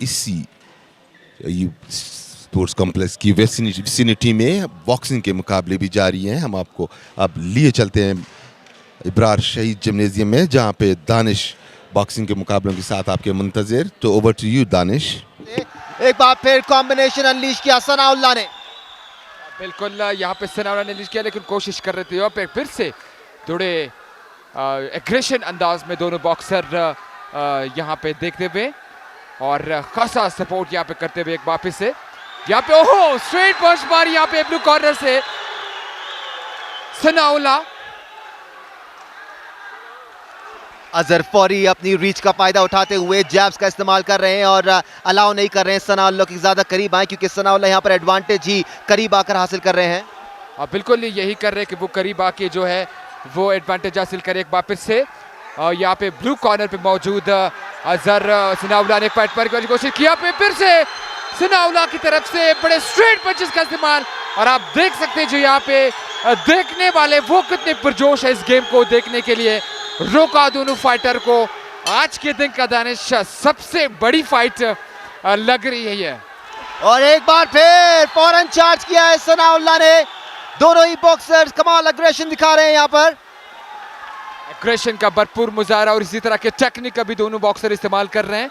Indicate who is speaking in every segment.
Speaker 1: इसी sports complex की vicinity में बॉक्सिंग के मुकाबले भी जारी हैं। हम आपको अब लिए चलते हैं इब्रार शहीद जिम्नेजियम में, जहां पे दानिश बॉक्सिंग के मुकाबलों के साथ आपके मुंतजिर। तो ओवर टू यू दानिश।
Speaker 2: एक बार फिर कॉम्बिनेशन अनलीश किया सनाउल्लाह ने।
Speaker 3: बिल्कुल यहाँ पे सनाउल्लाह ने अनलीश किया, लेकिन कोशिश कर रहे थे यहाँ पे फिर से थोड़े एग्रेशन अंदाज में दोनों बॉक्सर यहाँ पे देखते हुए और खासा सपोर्ट यहाँ पे करते हुए एक वापस से यहाँ पे ओहो स्ट्रेट पंच मारी यहाँ पे ब्लू कॉर्नर से सनाउल्लाह।
Speaker 2: अजहर फौरी अपनी रीच का फायदा उठाते हुए जैब्स का इस्तेमाल कर रहे हैं और अलाउ नहीं कर रहे हैं सनाउल्लाह की ज्यादा करीब आए, क्योंकि सनाउल्लाह यहाँ पर एडवांटेज ही करीब आकर हासिल कर रहे हैं।
Speaker 3: बिल्कुल यही कर रहे हैं कि वो करीब आके जो है वो एडवांटेज हासिल करे एक वापस से। यहाँ पे ब्लू कॉर्नर पे मौजूद अजहर सनाउल्लाह ने फाइट मारने की कोशिश किया, पे फिर से सनाउल्लाह की तरफ से बड़े स्ट्रेट पंचेस का इस्तेमाल। और आप देख सकते हैं जो यहाँ पे देखने वाले वो कितने पुरजोश है इस गेम को देखने के लिए। रोका दोनों फाइटर को। आज के दिन का दानिश सबसे बड़ी फाइट लग रही है ये।
Speaker 2: और एक बार फिर फौरन चार्ज किया है सनाउल्लाह ने। दोनों ही बॉक्सर्स कमाल अग्रेशन दिखा रहे हैं यहाँ पर।
Speaker 3: एग्रेशन का भरपूर मुजाहरा और इसी तरह के टेक्निक का भी दोनों बॉक्सर इस्तेमाल कर रहे हैं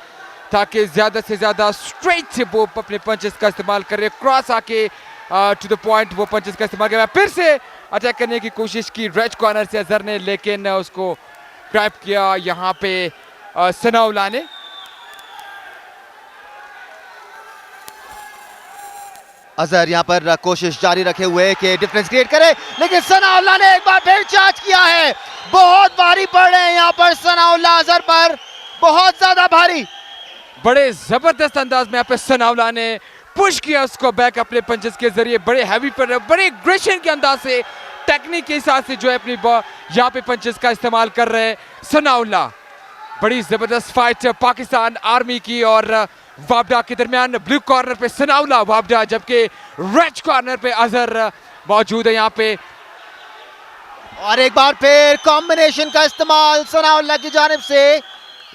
Speaker 3: ताकि ज्यादा से ज्यादा स्ट्रेट से वो अपने पंचेस का इस्तेमाल कर रहे हैं। क्रॉस आके टू द पॉइंट वो पंचेस का इस्तेमाल कर। फिर से अटैक करने की कोशिश की रेड कॉर्नर से अजहर ने, लेकिन उसको ट्रैप किया यहाँ पे सनाउल्लाह ने।
Speaker 2: अजहर यहाँ पर कोशिश जारी रखे हुए कि डिफरेंस क्रिएट करे, लेकिन सनाउल्लाह ने एक बार फिर चार्ज किया है। बहुत भारी पड़ रहे हैं यहाँ पर सनाउल्लाह अजहर पर, बहुत ज्यादा भारी।
Speaker 3: बड़े जबरदस्त अंदाज में यहाँ पे सनाउल्लाह ने पुश किया उसको बैक अपने पंचेस के जरिए। बड़े हैवी पड़ रहे, बड़े एग्रेशन के अंदाज से, टेक्निक के हिसाब से जो है अपनी यहाँ पे पंचेस का इस्तेमाल कर रहे हैं सनाउल्लाह। बड़ी जबरदस्त फाइट पाकिस्तान आर्मी की और वापडा के दरमियान। ब्लू कॉर्नर पे सनाउल्लाह वापडा, जबकि रेड कॉर्नर पे अजहर मौजूद है यहाँ पे।
Speaker 2: और एक बार फिर कॉम्बिनेशन का इस्तेमाल सनाउल्लाह की जानिब से।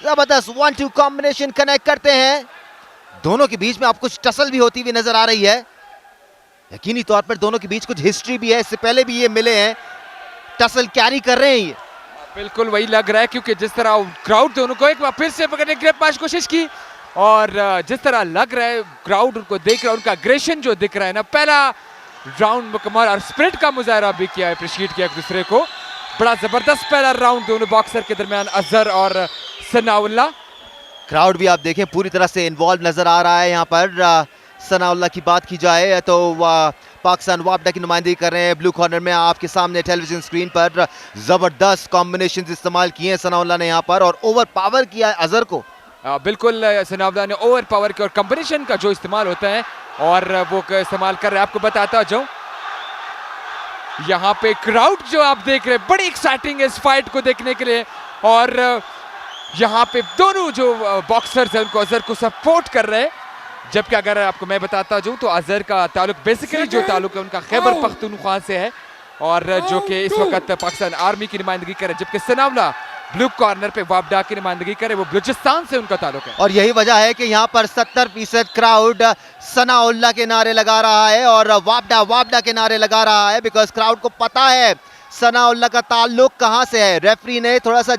Speaker 2: जबरदस्त 1-2 कॉम्बिनेशन कनेक्ट करते हैं। दोनों के बीच में आप कुछ टसल भी होती हुई नजर आ रही है। यकीनी तौर पर दोनों के बीच कुछ हिस्ट्री भी है, इससे पहले भी ये मिले हैं, टसल कैरी कर रहे हैं ये।
Speaker 3: बिल्कुल वही लग रहा है, क्योंकि जिस तरह क्राउड दोनों को एक बार फिर से पकड़ने की कोशिश की और जिस तरह लग रहा है क्राउड उनको देख रहा है, उनका अग्रेशन जो दिख रहा है ना, पहला राउंड मुकम्मल और स्प्रिट का मुजाहरा भी किया, अप्रिशिएट किया एक दूसरे को। बड़ा जबरदस्त पहला राउंड दोनों बॉक्सर के दरमियान अजहर और सनाउल्लाह।
Speaker 2: क्राउड भी आप देखें पूरी तरह से इन्वॉल्व नजर आ रहा है यहाँ पर। सनाउल्लाह की बात की जाए तो पाकिस्तान वापडा की नुमाइंदगी कर रहे हैं। ब्लू कॉर्नर में आपके सामने टेलीविजन स्क्रीन पर जबरदस्त कॉम्बिनेशन इस्तेमाल किए हैं सनाउल्लाह ने यहाँ पर, और ओवर पावर किया है अजहर को।
Speaker 3: बिल्कुल सनाउल्लाह ने ओवर पावर के और कॉम्बिनेशन का जो इस्तेमाल होता है और वो इस्तेमाल कर रहे हैं। आपको बताता जाऊं यहाँ पे क्राउड जो आप देख रहे हैं बड़ी एक्साइटिंग है इस फाइट को देखने के लिए। और यहाँ पे दोनों जो बॉक्सर्स हैं उनको अजहर को सपोर्ट कर रहे हैं, जबकि अगर आपको मैं बताता जाऊं तो अजहर का ताल्लुक बेसिकली जो ताल्लुक है उनका खैबर पख्तूनख्वा से है, और जो कि इस वक्त पाकिस्तान आर्मी की नुमाइंदगी करे, जबकि सनाउल्लाह ब्लू कॉर्नर पे वापडा की नुमाइंदगी करे, वो बलूचिस्तान से उनका ताल्लुक है।
Speaker 2: और यही वजह है कि यहाँ पर 70% क्राउड सनाउल्लाह के नारे लगा रहा है और वापडा के नारे लगा रहा है, बिकॉज क्राउड को पता है सनाउल्लाह का ताल्लुक कहाँ से है। रेफरी ने थोड़ा सा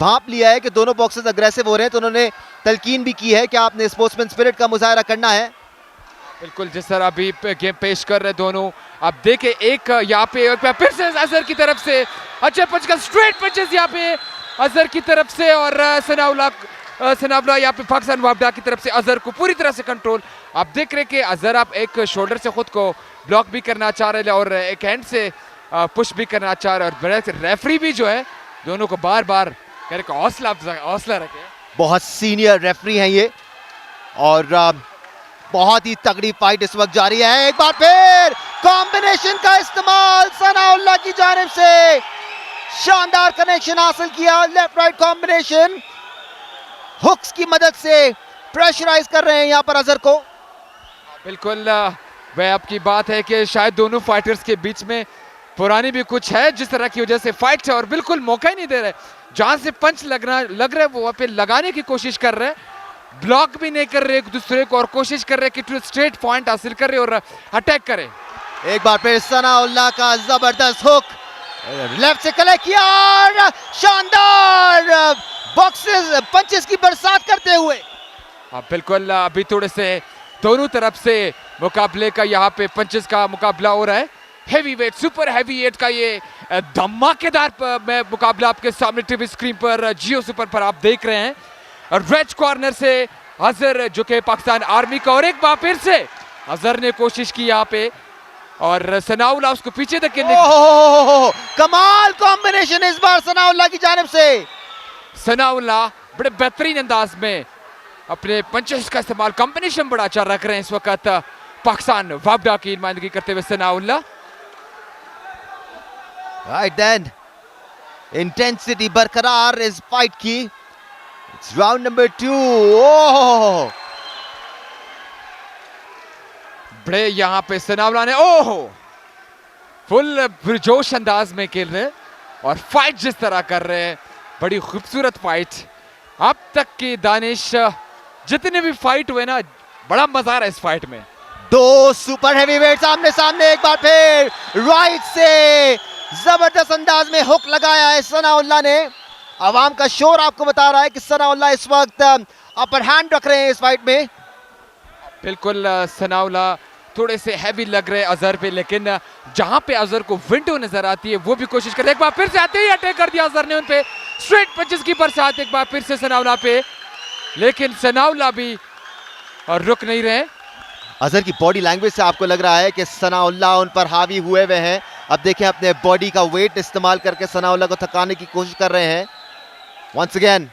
Speaker 2: भांप लिया है कि दोनों बॉक्सर्स अग्रेसिव हो रहे हैं, तो उन्होंने तलकीन भी की है कि आपने स्पोर्ट्समैन स्पिरिट का मुजाहरा करना है।
Speaker 3: बिल्कुल जिस तरह अभी गेम पेश कर रहे दोनों, आप देखें एक यहाँ पे फिर से अजहर की तरफ से अच्छा पंच का स्ट्रेट पंचेस यहाँ पे अजहर की तरफ से, और सनाउल्लाह यहाँ पे पाकिस्तान वापडा की तरफ से अजहर को पूरी तरह से कंट्रोल। आप देख रहे कि अजहर आप एक शोल्डर से खुद को ब्लॉक भी करना चाह रहे हैं और एक हैंड से पुश भी करना चाह रहे हैं, और रेफरी भी जो है दोनों को बार बार कह रहे हौसला रखे।
Speaker 2: बहुत सीनियर रेफरी हैं ये, और बहुत ही तगड़ी फाइट इस वक्त जारी है। एक बार फिर कॉम्बिनेशन का इस्तेमाल सनाउल्लाह की जानिब से, शानदार कनेक्शन हासिल किया। लेफ्ट राइट कॉम्बिनेशन हुक्स की मदद से प्रेशराइज कर रहे हैं यहाँ पर अजहर को।
Speaker 3: बिल्कुल वह आपकी बात है कि शायद दोनों फाइटर्स के बीच में पुरानी भी कुछ है, जिस तरह की वजह से फाइट है और बिल्कुल मौका ही नहीं दे रहे। जहां से पंच लग रहा है वो वहां पे लगाने की कोशिश कर रहे हैं, ब्लॉक भी नहीं कर रहे एक दूसरे को और कोशिश कर रहे कि स्ट्रेट पॉइंट हासिल करे और अटैक करे।
Speaker 2: एक बार फिर सनाउल्लाह का जबरदस्त हुक, लेफ्ट से कलेक्ट किया और शानदार बॉक्सेस पंचेस की बरसात करते हुए।
Speaker 3: बिल्कुल अभी थोड़े से दोनों तरफ से मुकाबले का यहाँ पे पंचेस का मुकाबला हो रहा है। Heavy weight super heavy weight का ये धमाकेदार मुकाबला आपके सामने टीवी स्क्रीन पर जियो सुपर पर आप देख रहे हैं। और रेड कॉर्नर से अजहर जो कि पाकिस्तान आर्मी का, और एक बार फिर से अजहर ने कोशिश की यहाँ पे और सनाउल्लाह उसको पीछे धकेलने की।
Speaker 2: कमाल कॉम्बिनेशन इस बार सनाउल्लाह की जानिब से।
Speaker 3: सनाउल्लाह बड़े बेहतरीन अंदाज में अपने पंचेस का इस्तेमाल, कॉम्बिनेशन बड़ा अच्छा रख रहे हैं इस वक्त पाकिस्तान वापडा की नुमाइंदगी करते हुए सनाउल्लाह।
Speaker 2: राइट देन, इंटेंसिटी बरकरार इस फाइट की। It's round number 2। ओह,
Speaker 3: बड़े यहाँ पे सनाउल्लाह ने ओहो फुल पुरजोश अंदाज में खेल रहे हैं और फाइट जिस तरह कर रहे हैं, बड़ी खूबसूरत फाइट। अब तक की दानिश जितने भी फाइट हुए ना, बड़ा मजा आ रहा है इस फाइट में।
Speaker 2: दो सुपर हेवीवेट सामने सामने। एक बार फिर राइट से जबरदस्त अंदाज में हुक लगाया है सनाउल्लाह ने। आवाम का शोर आपको बता रहा है कि सनाउल्लाह इस वक्त अपर हैंड रख रहे हैं इस फाइट में।
Speaker 3: बिल्कुल सनाउल्लाह थोड़े से हैवी लग रहे हैं अजहर पे, लेकिन जहां पे अजहर को विंडो नजर आती है वो भी कोशिश कर रहे हैं। एक बार फिर से आते ही अटैक कर दिया अजहर ने उन पे, स्ट्रेट पंचेस की बरसात एक बार फिर से सनाउल्लाह पे, लेकिन सनाउल्लाह भी रुक नहीं रहे।
Speaker 2: अजहर की बॉडी लैंग्वेज से आपको लग रहा है कि सनाउल्लाह उन पर हावी हुए हुए हैं। अब देखें, अपने बॉडी का वेट इस्तेमाल करके सनाउल्लाह को थकाने की कोशिश कर रहे हैं वंस अगेन।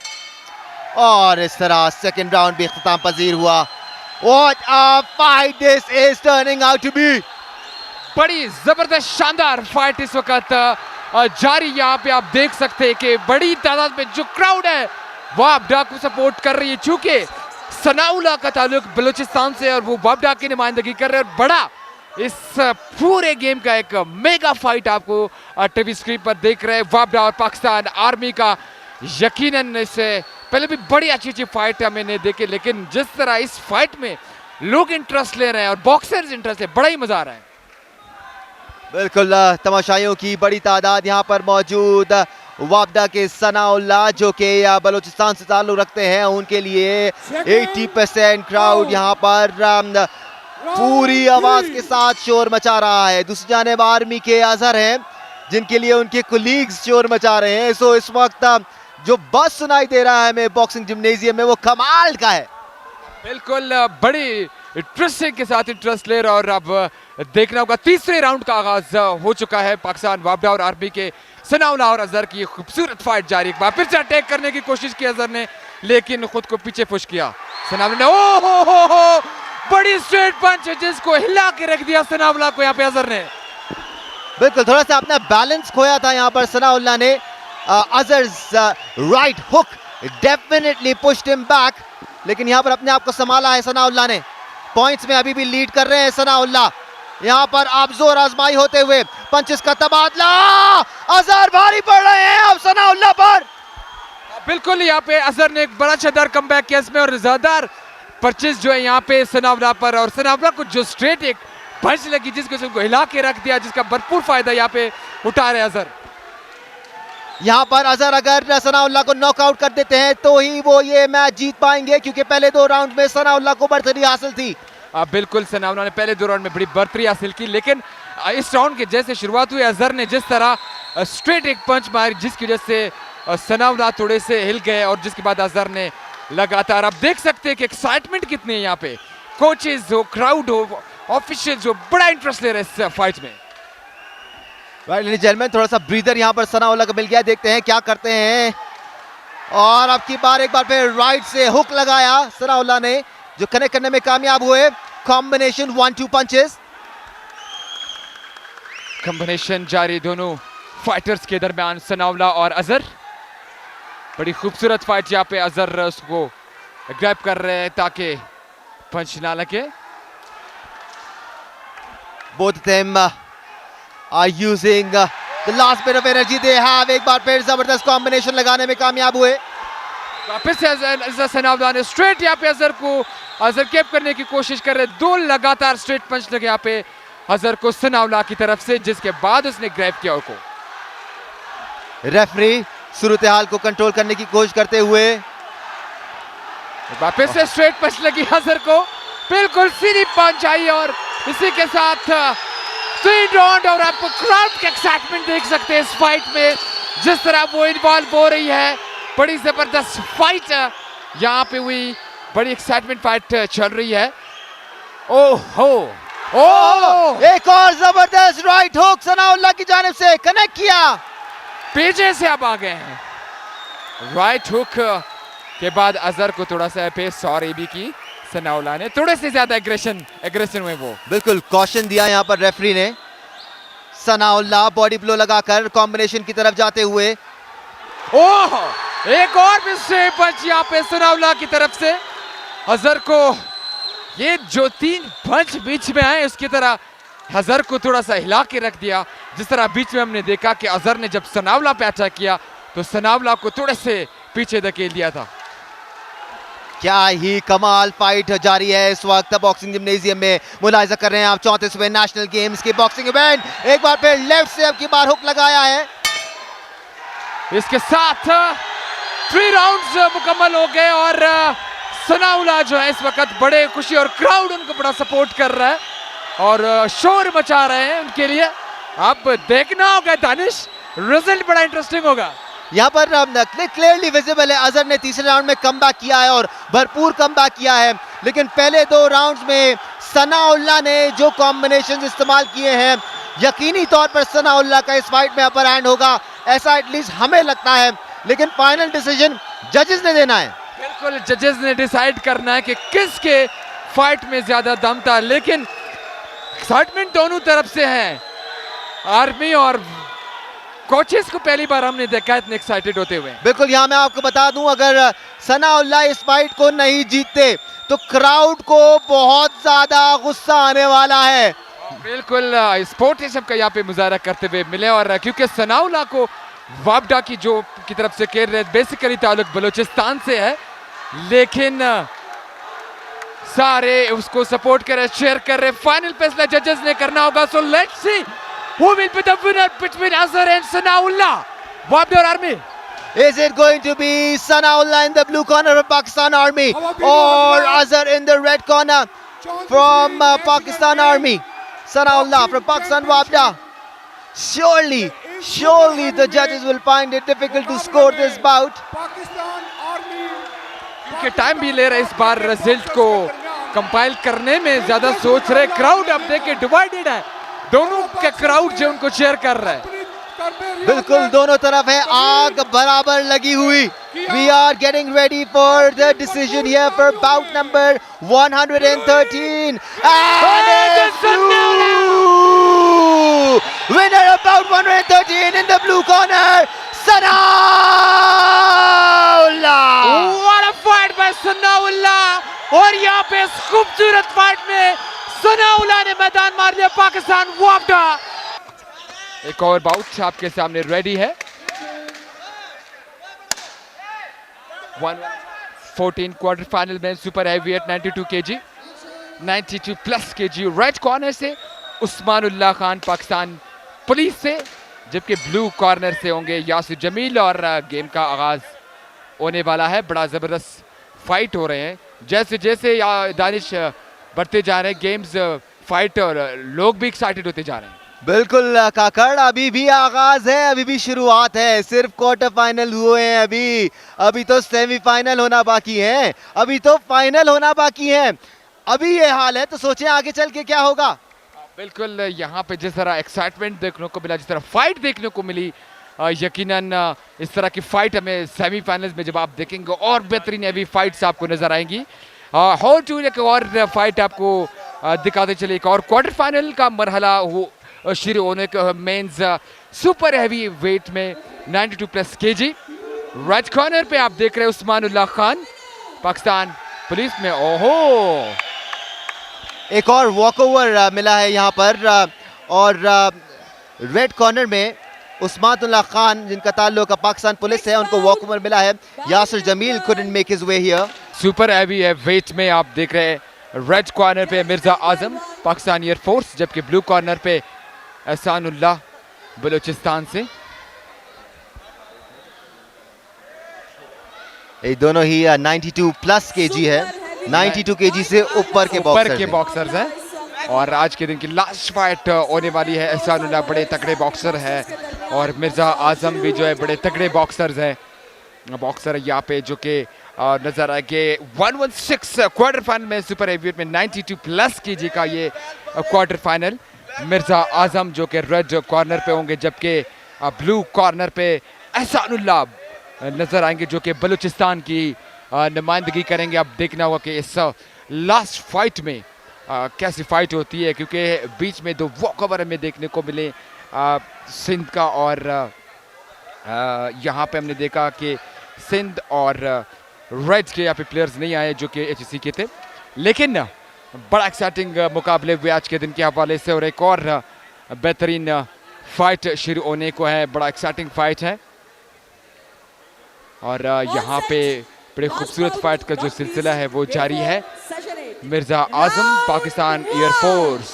Speaker 2: और इस तरह सेकंड राउंड भी इख्तिताम पजीर हुआ। What a fight this is turning out to be!
Speaker 3: बड़ी जबरदस्त शानदार फाइट इस वक्त जारी। यहाँ पे आप देख सकते हैं कि बड़ी तादाद में जो क्राउड है वापडा को सपोर्ट कर रही है, चूंकि सनाउल्लाह का ताल्लुक बलूचिस्तान से और वो वापडा की नुमाइंदगी कर रहे हैं। और बड़ा इस पूरे गेम का एक मेगा फाइट आपको टीवी स्क्रीन पर देख रहे हैं, वापडा और पाकिस्तान आर्मी का। यकीनन इससे पहले भी बड़ी अच्छी अच्छी फाइट हमें नहीं देखी, लेकिन जिस तरह इस फाइट में लोग इंटरेस्ट ले रहे हैं और बॉक्सर्स इंटरेस्ट ले, बड़ा ही मजा आ रहा है।
Speaker 2: बिल्कुल, तमाशाइयों की बड़ी तादाद यहाँ पर मौजूद। वापडा के सनाउल्लाह जो कि बलूचिस्तान से ताल्लुक रखते हैं, उनके लिए 80% क्राउड यहाँ पर पूरी आवाज के साथ शोर मचा रहा है। दूसरी जानिब आर्मी के अजहर हैं जिनके लिए उनके कुलीग्स शोर मचा रहे हैं। सो इस वक्त जो बस सुनाई दे रहा है हमें बॉक्सिंग जिम्नेजियम में, वो कमाल का है।
Speaker 3: बिल्कुल, बड़ी इंटरेस्टिंग के साथ इंटरेस्ट ले रहा। और अब देखना होगा, तीसरे राउंड का आगाज हो चुका है। पाकिस्तान वापडा और आर्मी के सनाउल्लाह और अजहर की खूबसूरत फाइट जारी। एक बार फिर से अटैक करने की कोशिश की अजहर ने, लेकिन खुद को पीछे पुश किया सनाउल्लाह ने। ओ हो बड़ी स्ट्रेट पंच जिसको हिला के रख दिया सनाउल्लाह को यहाँ पे अजहर ने।
Speaker 2: बिल्कुल, थोड़ा सा अपना बैलेंस खोया था यहाँ पर सनाउल्लाह ने। Azhar's right hook definitely pushed him back, लेकिन यहाँ पर अपने आप को संभाला है सनाउल्लाह ने। पॉइंट्स में अभी भी लीड कर रहे हैं सनाउल्लाह। यहाँ पर आप जोर आजमाई होते हुए पंचेस का तबादला, अजहर भारी पड़ रहे हैं अब सनाउल्लाह पर।
Speaker 3: बिल्कुल, यहाँ पे अजहर ने एक बड़ा शानदार कमबैक किया इसमें, और ज़्यादातर परचेस जो है यहाँ पे सनाउल्लाह पर। और सनाउल्लाह को जो स्ट्रेट एक पंच लगी जिसको उसको हिला के रख दिया, जिसका भरपूर फायदा यहाँ पे उठा रहे अजहर।
Speaker 2: यहाँ पर अजहर अगर सनाउल्लाह को नॉकआउट कर देते हैं तो ही वो ये मैच जीत पाएंगे, क्योंकि पहले 2 राउंड में सनाउल्लाह को बढ़तरी हासिल थी।
Speaker 3: बिल्कुल, सनाउल्लाह ने पहले 2 राउंड में बड़ी बढ़तरी हासिल की, लेकिन इस राउंड के जैसे शुरुआत हुई अजहर ने जिस तरह स्ट्रेट एक पंच मारी, जिसकी वजह से सनाउल्लाह थोड़े से हिल गए, और जिसके बाद अजहर ने लगातार, आप देख सकते हैं कि एक्साइटमेंट कितनी है यहाँ पे। कोचेज हो, क्राउड हो, ऑफिशियल्स हो, बड़ा इंटरेस्ट ले रहे हैं इस फाइट में।
Speaker 2: राइट लेडीज एंड जेंटलमैन, थोड़ा सा ब्रीदर यहाँ पर सनाउल्लाह को मिल गया। देखते हैं क्या करते हैं। और अब की बार एक बार फिर राइट से हुक लगाया सनाउल्लाह ने, जो कनेक्ट करने में कामयाब हुए। कॉम्बिनेशन 1-2 पंचेस,
Speaker 3: कॉम्बिनेशन जारी दोनों फाइटर्स के दरमियान, सनाउल्लाह और अजहर। बड़ी खूबसूरत फाइट यहाँ पे। अजहर उसको ग्रैब कर रहे हैं ताकि पंच ना लगे।
Speaker 2: both them are using the last bit of energy they have। एक बार फिर जबरदस्त कॉम्बिनेशन लगाने में कामयाब हुए।
Speaker 3: वापस से अजहर सनाउल्लाह ने स्ट्रेट यहाँ पे अजहर को अजहर कैप करने की कोशिश कर रहे, दो लगातार स्ट्रेट पंच लगे यहाँ पे अजहर को सनाउल्लाह की तरफ से, जिसके बाद उसने ग्रैब किया उसको।
Speaker 2: रेफरी सूरत हाल को कंट्रोल करने की कोशिश करते हुए
Speaker 3: वापस से स्ट्रेट पंच लगी अजहर को, बिल्कुल सीधी पंच आई और इसी के साथ 3 राउंड। और आप क्राउड के एक्साइटमेंट देख सकते हैं इस फाइट में, जिस तरह वो इन्वॉल्व हो रही है। बड़ी जबरदस्त फाइट यहाँ पे हुई, बड़ी एक्साइटमेंट फाइट चल रही है। ओहो ओह,
Speaker 2: एक और जबरदस्त राइट हुक सनाउल्लाह की जानिब से कनेक्ट किया,
Speaker 3: पीछे से अब आ गए हैं। राइट हुक के बाद अजहर को थोड़ा सा पे सॉरी भी की सनाउल्लाह ने, थोड़े से ज्यादा एग्रेशन हुए वो।
Speaker 2: बिल्कुल कॉशन दिया यहाँ पर रेफरी ने। सनाउल्लाह बॉडी ब्लो लगाकर कॉम्बिनेशन की तरफ जाते हुए,
Speaker 3: ओह, एक और भी स्ट्रेट पंच यहाँ पे सनाउल्लाह की तरफ से अजहर को। ये जो 3 पंच बीच में आए उसकी तरह अजहर को थोड़ा सा हिला के रख दिया। जिस तरह बीच में हमने देखा कि अजहर ने जब सनाउल्लाह पे अटैक किया तो सनाउल्लाह को थोड़े से पीछे धकेल दिया था।
Speaker 2: क्या ही कमाल फाइट जारी है इस वक्त बॉक्सिंग जिम्नेजियम में। मुलाहिजा कर रहे हैं आप 34वें नेशनल गेम्स के बॉक्सिंग इवेंट। एक बार फिर लेफ्ट से अब की बार हुक लगाया है।
Speaker 3: इसके साथ 3 राउंड्स मुकम्मल हो गए और सनाउल्लाह जो है इस वक्त बड़े खुशी और क्राउड उनको बड़ा सपोर्ट कर रहा है और शोर मचा रहे हैं उनके लिए। अब देखना होगा दानिश, रिजल्ट बड़ा इंटरेस्टिंग होगा।
Speaker 2: यहाँ पर क्लियरली विजिबल है अजहर ने तीसरे राउंड में कमबैक किया है और भरपूर कमबैक किया है, लेकिन पहले 2 राउंड्स में सनाउल्लाह ने जो कॉम्बिनेशंस इस्तेमाल किए हैं, यकीनी तौर पर सनाउल्लाह का इस फाइट में अपर हैंड होगा, ऐसा एटलीस्ट हमें लगता है। लेकिन फाइनल डिसीजन जजेस ने देना है।
Speaker 3: बिल्कुल जजेस ने डिसाइड करना है कि किसके फाइट में ज्यादा दम था, लेकिन एक्साइटमेंट दोनों तरफ से है। आर्मी और कोचेस को पहली बार हमने देखा इतने एक्साइटेड होते हुए।
Speaker 2: बिल्कुल, यहाँ मैं आपको बता दूं, अगर सनाउल्लाह इस फाइट को नहीं जीतते तो क्राउड को बहुत ज्यादा गुस्सा आने वाला है।
Speaker 3: बिल्कुल स्पोर्टिज्म का यहाँ पे मुजाहरा करते हुए मिले, और क्योंकि सनाउल्लाह को वापडा की तरफ से कह रहे बेसिकली ताल्लुक बलूचिस्तान से है, लेकिन सारे उसको सपोर्ट कर रहे, शेयर कर रहे। फाइनल फैसला जजेस ने करना होगा। So let's see who will be the winner between Azhar and Sanaullah, Wabda Army.
Speaker 2: Is it going to be Sanaullah in the blue corner of Pakistan Army or Azhar in the red corner from Pakistan Army? Sanaullah from Pakistan Wabda. Surely the judges will find it difficult to score this bout.
Speaker 3: क्योंकि time भी ले रहे इस बार result को compile करने में, ज्यादा सोच रहे। क्राउड अब देखे डिवाइडेड है, दोनों के क्राउड जो उनको चेयर कर रहा है।
Speaker 2: बिल्कुल दोनों तरफ है आग बराबर लगी हुई। We are getting ready for the decision here for bout number 113 and it's blue. Winner of bout 113 in the blue corner, Sanaullah.
Speaker 3: What a fight by Sanaullah! और यहाँ पे इस खूबसूरत फाइट में सनाउल्लाह ने मैदान मार लिया पाकिस्तान वापडा। एक और बाउट आपके सामने रेडी है। 114 क्वार्टर फाइनल में super heavyweight 92 KG 92 plus KG right corner से उस्मानुल्लाह खान पाकिस्तान पुलिस से, जबकि ब्लू कॉर्नर से होंगे यासिर जमील। और गेम का आगाज होने वाला है। बड़ा जबरदस्त फाइट हो रहे हैं, जैसे जैसे दानिश बढ़ते जा रहे हैं गेम्स, फाइट, और लोग भी एक्साइटेड होते जा रहे हैं।
Speaker 2: बिल्कुल काकड़, अभी भी आगाज है, अभी भी शुरुआत है। सिर्फ क्वार्टर फाइनल हुए हैं अभी तो सेमीफाइनल होना बाकी है, अभी तो फाइनल होना बाकी है। अभी ये हाल है तो सोचें आगे चल के क्या होगा।
Speaker 3: बिल्कुल यहाँ पे जिस तरह एक्साइटमेंट देखने को मिला, जिस तरह फाइट देखने को मिली, यकीनन इस तरह की फाइट हमें सेमीफाइनल्स में जब आप देखेंगे और बेहतरीन हैवी फाइट्स आपको नजर आएंगी। होल टूर एक और फाइट आपको दिखाते चले। एक और क्वार्टर फाइनल का मरहला शुरू होने का मेंस सुपर हैवी वेट में 92 प्लस केजी। राइट कॉर्नर पे आप देख रहे हैं उस्मानुल्लाह खान पाकिस्तान पुलिस में। ओहो,
Speaker 2: एक और वॉकओवर मिला है यहाँ पर, और रेड कॉर्नर में उस्मानुल्लाह खान जिनका ताल्लुक पाकिस्तान पुलिस है, उनको वॉक ओवर मिला है। Yasir Jamil couldn't make his way here।
Speaker 3: Super heavy है वेट में, आप देख रहे हैं रेड कॉर्नर पे मिर्जा आजम पाकिस्तान एयरफोर्स, जबकि ब्लू कॉर्नर पे एहसानुल्लाह बलूचिस्तान से।
Speaker 2: ये दोनों ही 92 प्लस केजी है, 92 केजी से ऊपर के
Speaker 3: बॉक्सर्स हैं। और आज के दिन की लास्ट फाइट होने वाली है। एहसानुल्लाह बड़े तगड़े बॉक्सर है और मिर्जा आजम भी जो है बड़े तगड़े बॉक्सर्स हैं। बॉक्सर यहाँ पे जो कि नजर आए कि 116 क्वार्टर फाइनल में सुपर हेवीवेट में 92 प्लस केजी का ये क्वार्टर फाइनल। मिर्जा आजम जो कि रेड कॉर्नर पे होंगे, जबकि ब्लू कॉर्नर पे एहसानुल्लाह नजर आएंगे जो कि बलूचिस्तान की नुमाइंदगी करेंगे। अब देखना होगा कि इस लास्ट फाइट में कैसी फाइट होती है, क्योंकि बीच में 2 वॉक ओवर हमें देखने को मिले सिंध का, और यहाँ पे हमने देखा कि सिंध और रेड के यहाँ पे प्लेयर्स नहीं आए जो कि HSC के थे। लेकिन बड़ा एक्साइटिंग मुकाबले हुए आज के दिन के हवाले से, और एक और बेहतरीन फाइट शुरू होने को है। बड़ा एक्साइटिंग फाइट है और यहाँ पे बड़े खूबसूरत फाइट का जो सिलसिला है वो जारी है। Mirza Azam Pakistan Air Force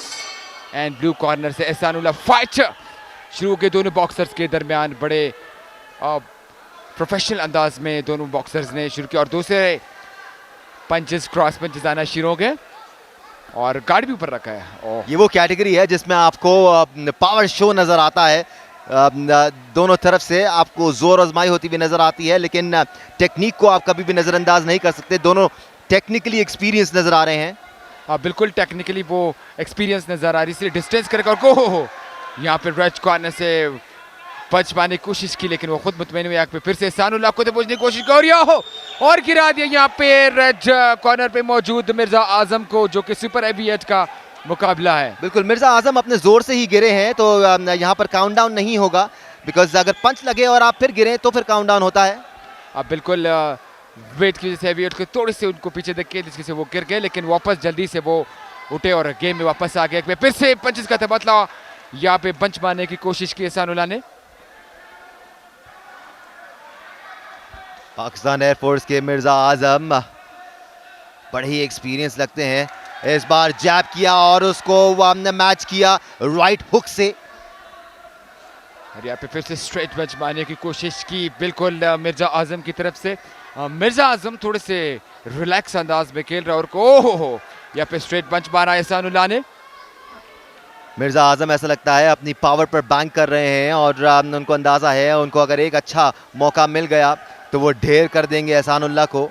Speaker 3: and blue corner से एहसानुल्लाह फाइट शुरू के दोनों बॉक्सर्स के दरमियान बड़े प्रोफेशनल अंदाज में दोनों बॉक्सर्स ने शुरू किया, और दूसरे पंचेस क्रॉस पंचेस आना शुरू हो गए और गार्ड भी ऊपर रखा है।
Speaker 2: ये वो कैटेगरी है जिसमें आपको पावर शो नजर आता है, दोनों तरफ से आपको जोर आजमाई होती हुई नजर आती है, लेकिन टेक्निक को आप कभी भी नजरअंदाज नहीं कर सकते। दोनों टेक्निकली एक्सपीरियंस नजर आ रहे हैं।
Speaker 3: हाँ बिल्कुल, टेक्निकली वो एक्सपीरियंस नजर आ रही है, इसलिए डिस्टेंस करेगा और को यहाँ पे रेड कॉर्नर से पंच पाने की कोशिश की, लेकिन वो खुद मुतमईन हुए। यहाँ पे फिर से एहसानुल्लाह को पहुंचने की कोशिश कर और गिरा दिया यहाँ पे रेड कॉर्नर पे मौजूद मिर्जा आजम को, जो कि सुपर हेवीवेट का मुकाबला है।
Speaker 2: बिल्कुल, मिर्जा आजम अपने जोर से ही गिरे हैं, तो यहाँ पर काउंटडाउन नहीं होगा, बिकॉज अगर पंच लगे और आप फिर गिरे तो फिर काउंटडाउन होता है।
Speaker 3: अब बिल्कुल वेट की वजह से हेवीवेट को थोड़े से उनको पीछे देख के जिसकी से वो गिर गए, लेकिन वापस जल्दी से वो उठे और गेम में वापस आ गए। फिर से पंचेस का तबादला, यहाँ पे पंच मारने की कोशिश की एहसानुल्लाह ने।
Speaker 2: पाकिस्तान एयरफोर्स के मिर्जा आजम बड़े ही एक्सपीरियंस लगते हैं। इस बार जैब किया और उसको हमने मैच किया राइट हुक से,
Speaker 3: और यहाँ पे फिर से स्ट्रेट पंच मारने की कोशिश की बिल्कुल मिर्जा आजम की तरफ से। मिर्जा आजम थोड़े से रिलैक्स अंदाज में खेल रहा है और को यहाँ पे स्ट्रेट पंच मारा एहसानुल्लाह ने।
Speaker 2: मिर्जा आजम ऐसा लगता है अपनी पावर पर बैंक कर रहे हैं और उनको अंदाजा है उनको अगर एक अच्छा मौका मिल गया तो वो ढेर कर देंगे एहसानुल्लाह को।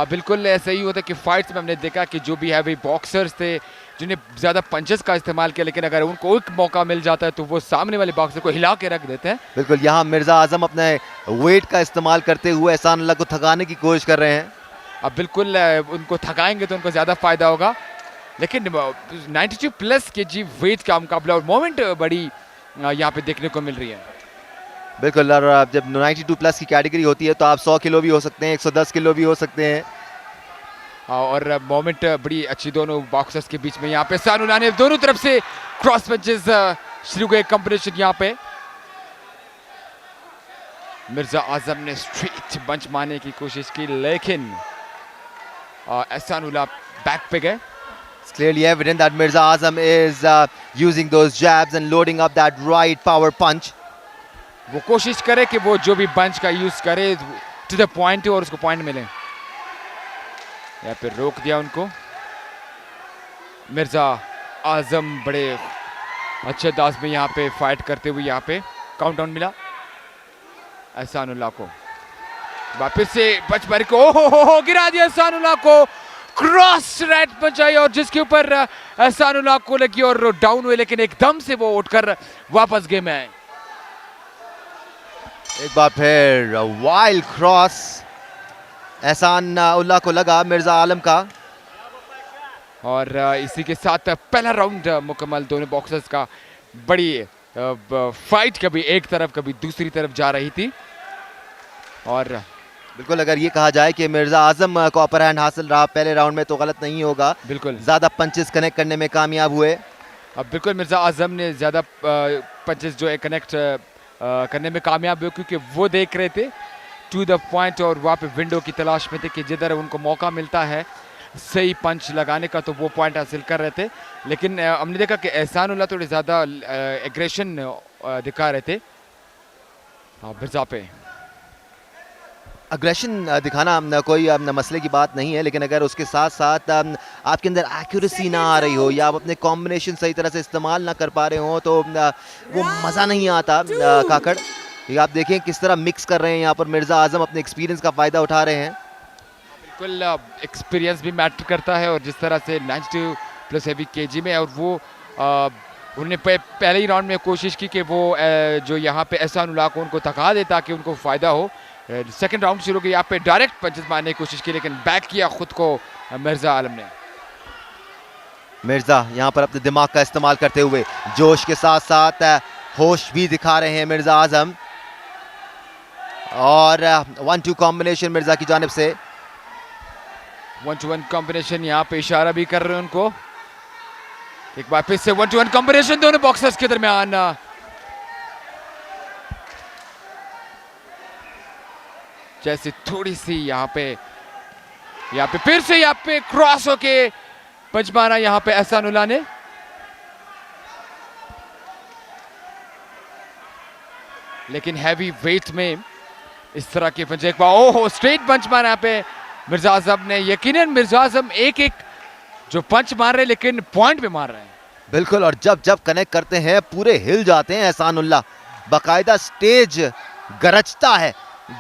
Speaker 3: बिल्कुल ऐसा ही होता है कि फाइट्स में हमने देखा कि जो भी है भाई बॉक्सर्स थे जिन्हें ज़्यादा पंचेस का इस्तेमाल किया, लेकिन अगर उनको एक मौका मिल जाता है तो वो सामने वाले बॉक्सर को हिला के रख देते हैं।
Speaker 2: बिल्कुल, यहाँ मिर्जा आजम अपने वेट का इस्तेमाल करते हुए एहसानुल्लाह को थकाने की कोशिश कर रहे हैं।
Speaker 3: अब बिल्कुल उनको थकाएंगे तो उनको ज़्यादा फायदा होगा, लेकिन 92 प्लस केजी वेट का मुकाबला और मोमेंट बड़ी यहाँ पे देखने को मिल रही है।
Speaker 2: बिल्कुल, और जब 92 प्लस की कैटेगरी होती है तो आप 100 किलो भी हो सकते हैं, 110 किलो भी हो सकते हैं,
Speaker 3: और मोमेंट बड़ी अच्छी दोनों बॉक्सर्स के बीच में। यहाँ पे एहसानुल्लाह ने दोनों तरफ से क्रॉस पंचेस शुरू हुए कॉम्बिनेशन। यहाँ पे मिर्जा आजम ने स्ट्रेट पंच मारने की कोशिश की, लेकिन एहसानुल्लाह बैक पे गए।
Speaker 2: It's clearly evident that Mirza Azam is using those jabs and loading up that right power punch.
Speaker 3: वो कोशिश करे कि वो जो भी पंच का यूज करे टू द पॉइंट और उसको पॉइंट मिले। यहाँ पे रोक दिया उनको। मिर्जा आजम बड़े अच्छे अंदाज में यहाँ पे फाइट करते हुए यहाँ पे काउंटडाउन मिला एहसानुल्लाह को। वापस से पंच मारी को हो गिरा दिया एहसानुल्लाह को, क्रॉस रेड पंच आई और जिसके ऊपर एहसानुल्लाह को लगी और डाउन हुए, लेकिन एकदम से वो उठकर वापस गेम में आए।
Speaker 2: एक बार फिर वाइल्ड क्रॉस एहसानुल्लाह को लगा मिर्जा आलम का,
Speaker 3: और इसी के साथ पहला राउंड मुकम्मल। दोनों बॉक्सर्स का बड़ी फाइट कभी एक तरफ कभी दूसरी तरफ जा रही थी, और
Speaker 2: बिल्कुल अगर ये कहा जाए कि मिर्जा आजम को अपर हैंड हासिल रहा पहले राउंड में तो गलत नहीं होगा।
Speaker 3: बिल्कुल
Speaker 2: ज्यादा पंचेस कनेक्ट करने में कामयाब हुए।
Speaker 3: अब बिल्कुल मिर्जा आजम ने ज़्यादा पंचेस जो है कनेक्ट करने में कामयाब हुए, क्योंकि वो देख रहे थे टू द पॉइंट और वहाँ पे विंडो की तलाश में थे कि जिधर उनको मौका मिलता है सही पंच लगाने का तो वो पॉइंट हासिल कर रहे थे। लेकिन हमने देखा कि एहसानुल्लाह थोड़े ज़्यादा एग्रेशन दिखा रहे थे मिर्ज़ा पे।
Speaker 2: अग्रेशन दिखाना कोई मसले की बात नहीं है, लेकिन अगर उसके साथ साथ आपके अंदर एक्यूरेसी ना आ रही हो या आप अपने कॉम्बिनेशन सही तरह से इस्तेमाल ना कर पा रहे हो तो वो मज़ा नहीं आता। काकड़, ये आप देखें किस तरह मिक्स कर रहे हैं यहाँ पर मिर्ज़ा आज़म, अपने एक्सपीरियंस का फ़ायदा उठा रहे हैं।
Speaker 3: बिल्कुल एक्सपीरियंस भी मैटर करता है, और जिस तरह से 92 प्लस हेवी केजी में, और वो उन्होंने पहले ही राउंड में कोशिश की कि वो जो यहाँ पे एहसानुल्लाह को उनको थका दे ताकि उनको फ़ायदा हो। सेकंड राउंड शुरू किया, यहाँ पे डायरेक्ट पंचेस मारने की कोशिश की, लेकिन बैक किया खुद को मिर्ज़ा आलम ने।
Speaker 2: मिर्ज़ा यहाँ पर अपने दिमाग का इस्तेमाल करते हुए जोश के साथ साथ होश भी दिखा रहे हैं मिर्ज़ा आज़म, और 1-2 कॉम्बिनेशन मिर्ज़ा की जानिब से।
Speaker 3: 1-to-1 कॉम्बिनेशन, यहाँ पे इशारा भी कर रहे हैं उनको। एक बार फिर से 1-to-1 कॉम्बिनेशन दोनों बॉक्सर्स के दरमियान। जैसे थोड़ी सी यहाँ पे फिर से यहाँ पे क्रॉस होके पंच मारा यहाँ पे एहसानुल्लाह ने। लेकिन हैवी वेट में इस तरह के पंच, एक बार ओहो स्ट्रेट पंच मारा यहाँ पे मिर्ज़ा आज़म ने। यकीनन मिर्ज़ा आज़म एक जो पंच मार रहे हैं लेकिन पॉइंट पे मार रहे हैं।
Speaker 2: बिल्कुल, और जब कनेक्ट करते हैं पूरे हिल जाते हैं एहसानुल्लाह। बाकायदा स्टेज गरजता है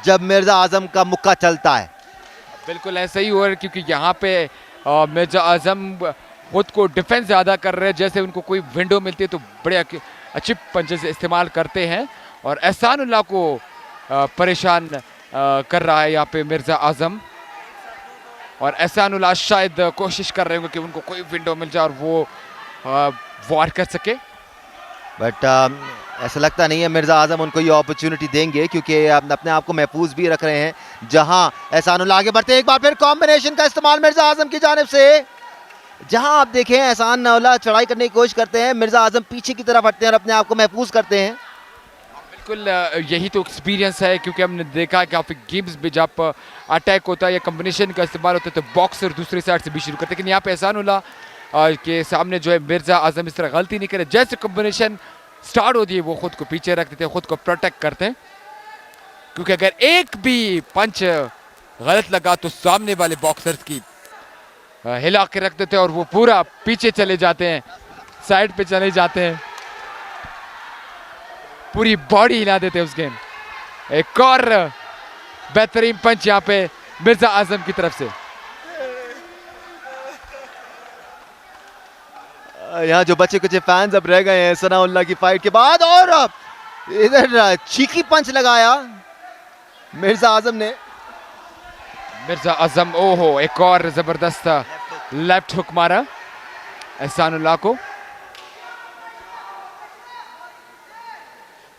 Speaker 2: जब मिर्ज़ा आज़म का मुक्का चलता है।
Speaker 3: बिल्कुल ऐसा ही हो रहा है, क्योंकि यहाँ पे मिर्ज़ा आज़म खुद को डिफेंस ज़्यादा कर रहे हैं। जैसे उनको कोई विंडो मिलती है तो बड़े अच्छे पंचेस इस्तेमाल करते हैं, और एहसानुल्लाह को परेशान कर रहा है यहाँ पे मिर्ज़ा आज़म। और एहसानुल्लाह शायद कोशिश कर रहे होंगे कि उनको कोई विंडो मिल जाए और वो वार कर सके,
Speaker 2: बट ऐसा लगता नहीं है मिर्ज़ा आज़म उनको ये अपॉर्चुनिटी देंगे, क्योंकि अपने आप को महफूज भी रख रहे हैं। जहां एहसानुल्लाह आगे बढ़ते हैं, एक बार फिर कॉम्बिनेशन का इस्तेमाल मिर्ज़ा आज़म की जानिब से। जहां आप देखें एहसानुल्लाह चढ़ाई करने की कोशिश करते हैं, मिर्ज़ा आज़म पीछे की तरफ हटते हैं और अपने आप को महफूज करते हैं।
Speaker 3: बिल्कुल यही तो एक्सपीरियंस है, क्योंकि हमने देखा है कि काफ़ी गेम्स में जब अटैक होता है या कॉम्बिनेशन का इस्तेमाल होता है तो बॉक्सर दूसरी साइड से भी शुरू करते हैं। लेकिन यहाँ पे एहसानुल्लाह के सामने जो है मिर्ज़ा आज़म इस तरह गलती नहीं करे। जैसे कॉम्बिनेशन स्टार्ट होती है वो खुद को पीछे रख देते हैं, खुद को प्रोटेक्ट करते हैं, क्योंकि अगर एक भी पंच गलत लगा तो सामने वाले बॉक्सर्स की हिला के रख देते हैं और वो पूरा पीछे चले जाते हैं, साइड पे चले जाते हैं, पूरी बॉडी हिला देते हैं उस गेम। एक और बेहतरीन पंच यहाँ पे मिर्ज़ा आज़म की तरफ से।
Speaker 2: यहाँ जो बच्चे कुछ फैंस अब रह गए हैं सनाउल्लाह की फाइट के बाद, और इधर चीकी पंच लगाया मिर्ज़ा आज़म ने।
Speaker 3: मिर्ज़ा आज़म ओहो एक और जबरदस्त लेफ्ट हुक मारा एहसानुल्लाह को।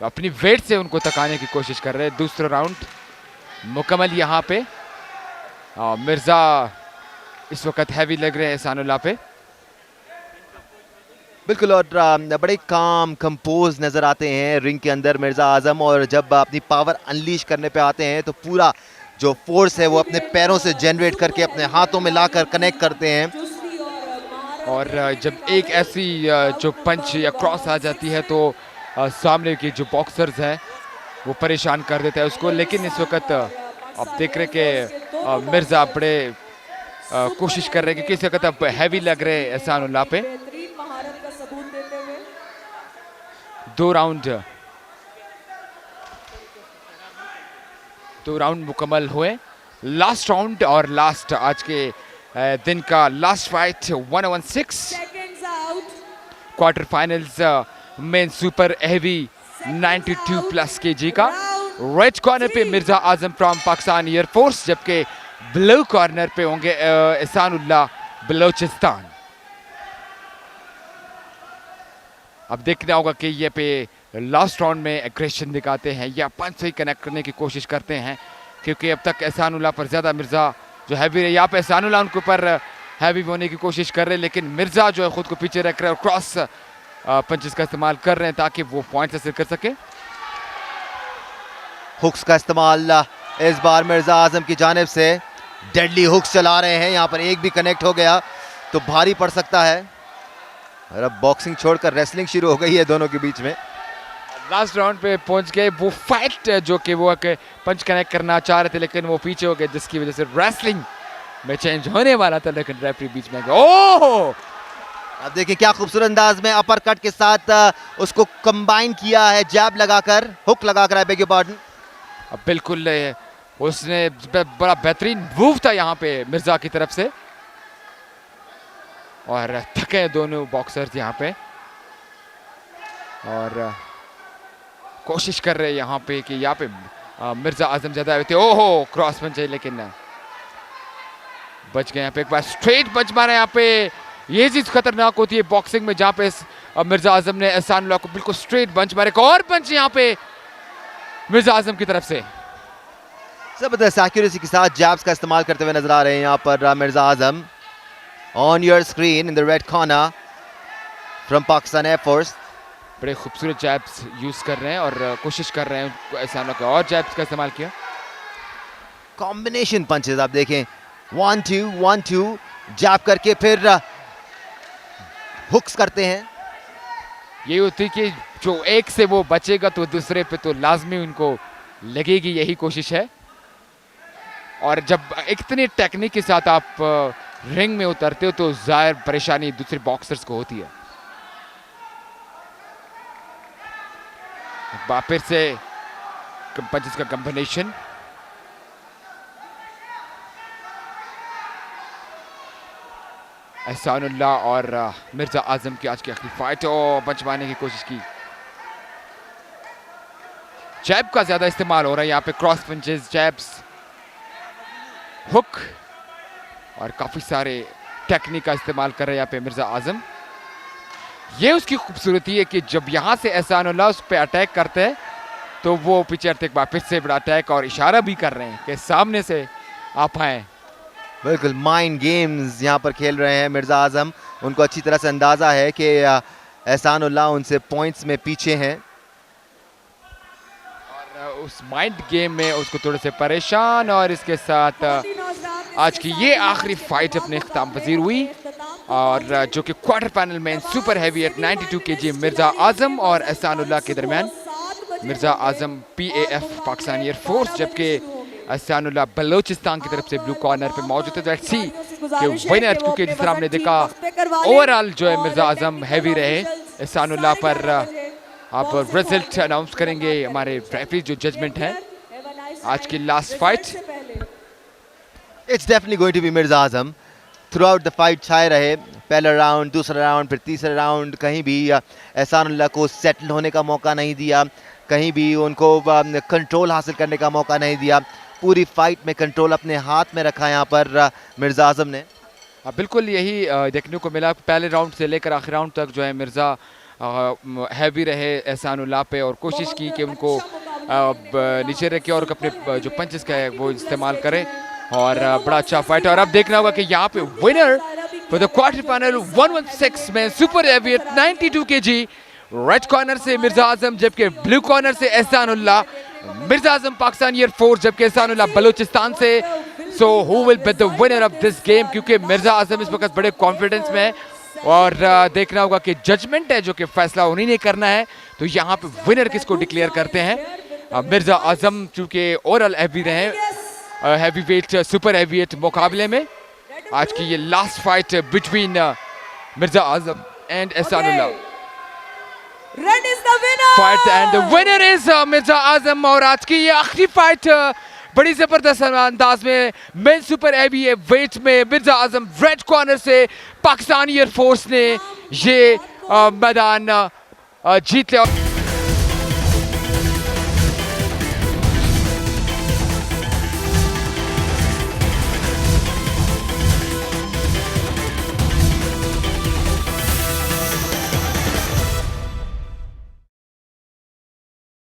Speaker 3: अपनी वेट से उनको तकाने की कोशिश कर रहे हैं। दूसरा राउंड मुकम्मल यहाँ पे। मिर्ज़ा इस वक्त हैवी लग रहे हैं एहसानुल्लाह पे।
Speaker 2: बिल्कुल, और बड़े काम कंपोज नज़र आते हैं रिंग के अंदर मिर्ज़ा आज़म, और जब अपनी पावर अनलीश करने पे आते हैं तो पूरा जो फोर्स है वो अपने पैरों से जनरेट करके अपने हाथों में लाकर कनेक्ट करते हैं।
Speaker 3: और जब एक ऐसी जो पंच या क्रॉस आ जाती है तो सामने के जो बॉक्सर्स हैं वो परेशान कर देता है उसको। लेकिन इस वक्त आप देख रहे कि मिर्ज़ा बड़े कोशिश कर रहे हैं, क्योंकि इस वक्त अब हैवी लग रहे हैं एहसानुल्लाह पे। दो राउंड मुकम्मल हुए। लास्ट राउंड और लास्ट आज के दिन का last fight 116 quarter finals main super heavy 92 plus KG का। रेड कॉर्नर पे मिर्ज़ा आज़म फ्रॉम पाकिस्तान एयरफोर्स, जबकि ब्लू कॉर्नर पे होंगे एहसानुल्लाह बलोचिस्तान। अब देखना होगा कि ये पे लास्ट राउंड में एग्रेशन दिखाते हैं या पंच से ही कनेक्ट करने की कोशिश करते हैं, क्योंकि अब तक एहसानुल्लाह पर ज़्यादा मिर्ज़ा जो हैवी है। यहाँ पे एहसानुल्लाह उनके ऊपर हैवी होने की कोशिश कर रहे हैं, लेकिन मिर्ज़ा जो है खुद को पीछे रख रहे हैं और क्रॉस पंचेस का इस्तेमाल कर रहे हैं ताकि वो पॉइंट हासिल कर सके।
Speaker 2: हुक्स का इस्तेमाल इस बार मिर्जा आजम की जानिब से। डेडली हुक्स चला रहे हैं, यहाँ पर एक भी कनेक्ट हो गया तो भारी पड़ सकता है। और अब बॉक्सिंग छोड़कर रेसलिंग शुरू हो गई है दोनों के बीच में।
Speaker 3: लास्ट राउंड पे पहुंच गए। वो फाइट जो कि वो पंच कनेक्ट करना चाह रहे थे लेकिन वो पीछे हो गए, जिसकी वजह से रेसलिंग में चेंज होने वाला था लेकिन रेफरी बीच में गया। ओह,
Speaker 2: अब देखिए क्या खूबसूरत अंदाज में अपर कट के साथ उसको कंबाइन किया है, जैब लगाकर, हुक लगाकर, आई बेग योर पार्डन।
Speaker 3: अब बिल्कुल उसने बड़ा बेहतरीन मूव था यहाँ पे मिर्जा की तरफ से। और थके दोनों बॉक्सर्स यहाँ पे और कोशिश कर रहे हैं यहाँ पे कि यहाँ पे मिर्जा आजम ज्यादा थे। ओहो, क्रॉस पंच है लेकिन बच गए। यहाँ पे एक बार स्ट्रेट पंच मारा यहाँ पे। ये चीज खतरनाक होती है बॉक्सिंग में, जहाँ पे मिर्जा आजम ने एहसानुल्लाह को बिल्कुल स्ट्रेट पंच मारे। एक और पंच यहाँ पे मिर्जा आजम की तरफ से।
Speaker 2: जबरदस्त एक्यूरेसी के साथ जैब्स का इस्तेमाल करते हुए नजर आ रहे हैं यहाँ पर Mirza Azam. On your screen in the red corner from Pakistan Air Force.
Speaker 3: बड़े खूबसूरत जैब्स यूज कर रहे हैं और कोशिश कर रहे हैं एहसानुल्लाह को और जैब्स का इस्तेमाल किया।
Speaker 2: कॉम्बिनेशन पंचेस आप देखें, 1-2 1-2 जैब करके फिर हुक्स करते हैं।
Speaker 3: यही होती कि जो एक से वो बचेगा तो दूसरे पे तो लाजमी उनको लगेगी, यही कोशिश है। और जब इतनी टेक्निक के साथ आप रिंग में उतरते हो तो जाहिर परेशानी दूसरे बॉक्सर्स को होती है। फिर से पंचेस का कॉम्बिनेशन। एहसानुल्लाह और मिर्जा आजम की आज की आखिरी फाइट। और पंच मारने की कोशिश की। जैब का ज्यादा इस्तेमाल हो रहा है यहाँ पे, क्रॉस पंचेस, जैब्स, हुक और काफी सारे टेक्निक का इस्तेमाल कर रहे हैं यहाँ पे मिर्जा आजम। ये उसकी खूबसूरती है कि जब यहाँ से एहसानुल्लाह उस पर अटैक करते हैं तो वो पीछे हटते एक बार फिर से बड़ा अटैक और इशारा भी कर रहे हैं कि सामने से आप आए।
Speaker 2: बिल्कुल माइंड गेम्स यहाँ पर खेल रहे हैं मिर्जा आजम। उनको अच्छी तरह से अंदाजा है कि एहसानुल्लाह उनसे पॉइंट्स में पीछे हैं
Speaker 3: और उस माइंड गेम में उसको थोड़े से परेशान। और इसके साथ आज की ये आखिरी फाइट अपने इख्तिताम पजीर हुई और जो कि क्वार्टर फाइनल में super heavy at 92 kg Mirza Azam और एहसानुल्लाह के दरमियान। मिर्जा आजम PAF पाकिस्तान एयरफोर्स, जबकि एहसानुल्लाह बलोचिस्तान की तरफ से ब्लू कॉर्नर पे मौजूद है। लेट्स सी कि विनर, क्योंकि जिस तरह हमने देखा ओवरऑल जो है मिर्जा आजम हैवी रहे। एहसानुल्लाह पर आप रिजल्ट अनाउंस करेंगे हमारे रेफरी जो जजमेंट है आज की last fight.
Speaker 2: It's definitely going to be Mirza Azam. Throughout the fight छाए रहे, पहला राउंड, दूसरा राउंड, फिर तीसरा राउंड, कहीं भी एहसानुल्लाह को सेटल होने का मौका नहीं दिया, कहीं भी उनको कंट्रोल हासिल करने का मौका नहीं दिया। पूरी फाइट में कंट्रोल अपने हाथ में रखा यहाँ पर मिर्जा आजम ने।
Speaker 3: बिल्कुल यही देखने को मिला। पहले राउंड से लेकर आखिरी राउंड तक जो है मिर्जा हैवी रहे एहसानुल्लाह पे और कोशिश की कि उनको नीचे रखे और अपने जो पंचेस का है वो इस्तेमाल करें और बड़ा अच्छा फाइट। और अब देखना होगा कि यहाँ पे winner for the quarter final 116 में super heavy at 92 kg red corner से मिर्जा आजम, जबकि ब्लू कॉर्नर से एहसानुल्लाह। मिर्जा आजम पाकिस्तान एयरफोर्स, जबकि एहसानुल्लाह बलोचिस्तान से। So who will be the winner of this game, क्योंकि मिर्जा आजम इस वक्त बड़े कॉन्फिडेंस में है और देखना होगा कि जजमेंट है जो कि फैसला उन्हीं ने करना है। तो यहाँ पे विनर किसको डिक्लेयर करते हैं। मिर्जा आजम चूंकि ओवरऑल हैवी रहे heavyweight super heavyweight मुकाबले में। आज की ये last fight between Mirza Azam and Ehsanullah fight and the winner is Mirza Azam. और आज की ये आखिरी फाइट बड़ी जबरदस्त अंदाज में मेन सुपर हैवी वेट में मिर्जा आजम रेड कॉर्नर से पाकिस्तान एयरफोर्स ने ये मैदान जीत लिया।